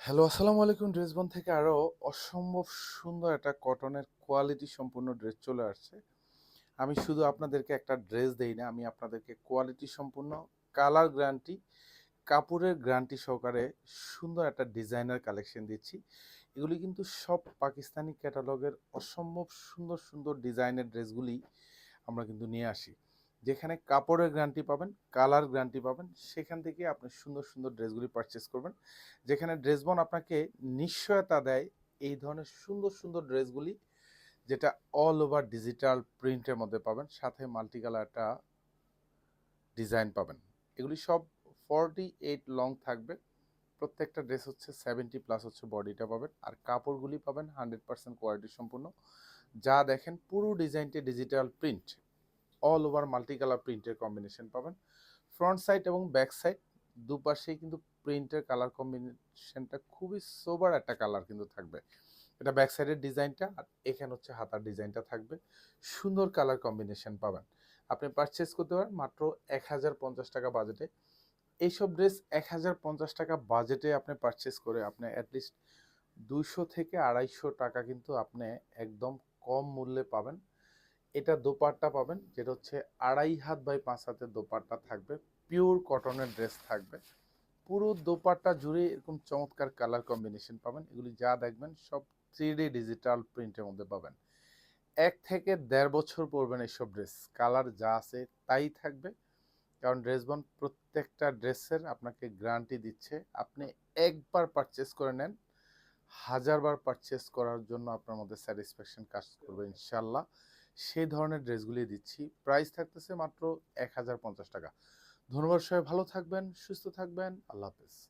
Hello, আসসালামু আলাইকুম। ড্রেসবন থেকে আরও অসম্ভব সুন্দর একটা কটনের কোয়ালিটি সম্পূর্ণ ড্রেস চলে আসছে। আমি শুধু আপনাদেরকে একটা ড্রেস দেই না, আমি আপনাদেরকে কোয়ালিটি সম্পূর্ণ কালার গ্যারান্টি, কাপড়ের গ্যারান্টি সহকারে সুন্দর একটা ডিজাইনার কালেকশন দিচ্ছি। এগুলি কিন্তু সব পাকিস্তানি ক্যাটালগের অসম্ভব সুন্দর সুন্দর ডিজাইনের ড্রেসগুলি আমরা কিন্তু নিয়ে আসি। যেখানে কাপড়ের গ্যারান্টি পাবেন, কালার গ্যারান্টি পাবেন, সেখান থেকে আপনি সুন্দর সুন্দর ড্রেসগুলি পারচেস করবেন। যেখানে ড্রেসবন আপনাকে নিশ্চয়তা দেয় এই ধরনের সুন্দর সুন্দর ড্রেসগুলি, যেটা অল ওভার ডিজিটাল প্রিন্টের মধ্যে পাবেন, সাথে মাল্টি কালার একটা ডিজাইন পাবেন। এগুলি সব 48 লং থাকবে। প্রত্যেকটা ড্রেস হচ্ছে 70+ হচ্ছে বডিটা পাবেন, আর কাপড়গুলি পাবেন 100% কোয়ালিটি সম্পূর্ণ। যা দেখেন পুরো ডিজাইনটি digital print, all over multi colour প্রিন্টের কম্বিনেশন পাবেন। ফ্রন্ট সাইড এবং ব্যাক সাইড দুপাশেই কিন্তু প্রিন্টের কালার কম্বিনেশনটা খুবই সোবার একটা কালার কিন্তু থাকবে। এটা ব্যাক সাইডের ডিজাইনটা, আর এখানে হচ্ছে হাতার ডিজাইনটা থাকবে। সুন্দর কালার কম্বিনেশন পাবেন। আপনি পারচেস করতে পারেন মাত্র 1050 টাকা বাজেটে। এইসব ড্রেস 1050 টাকা বাজেটে আপনি পারচেস করে আপনি অ্যাটলিস্ট 200 থেকে 250 টাকা কিন্তু আপনি একদম কম মূল্যে পাবেন। এটা দোপাট্টা পাবেন, যেটা হচ্ছে 2.5 হাত বাই 5 হাতের দোপাট্টা থাকবে। পিওর কটনের ড্রেস থাকবে। পুরো দোপাট্টা জুড়ে এরকম চমৎকার কালার কম্বিনেশন পাবেন। এগুলি যা দেখবেন সব 3D ডিজিটাল প্রিন্টের মধ্যে পাবেন। 1 থেকে 1.5 বছর পরবেন এইসব ড্রেস, কালার যা আছে তাই থাকবে। কারণ ড্রেসবন প্রত্যেকটা ড্রেসের আপনাকে গ্যারান্টি দিচ্ছে। আপনি একবার পারচেস করে নেন, হাজারবার পারচেস করার জন্য আপনার মধ্যে স্যাটিসফ্যাকশন কাজ করবে ইনশাল্লাহ। সেই ধরনের ড্রেসগুলি দিচ্ছি। প্রাইস থাকতেছে মাত্র 1050 টাকা। ধন্যবাদ, সবাই ভালো থাকবেন, সুস্থ থাকবেন। আল্লাহ হাফেজ।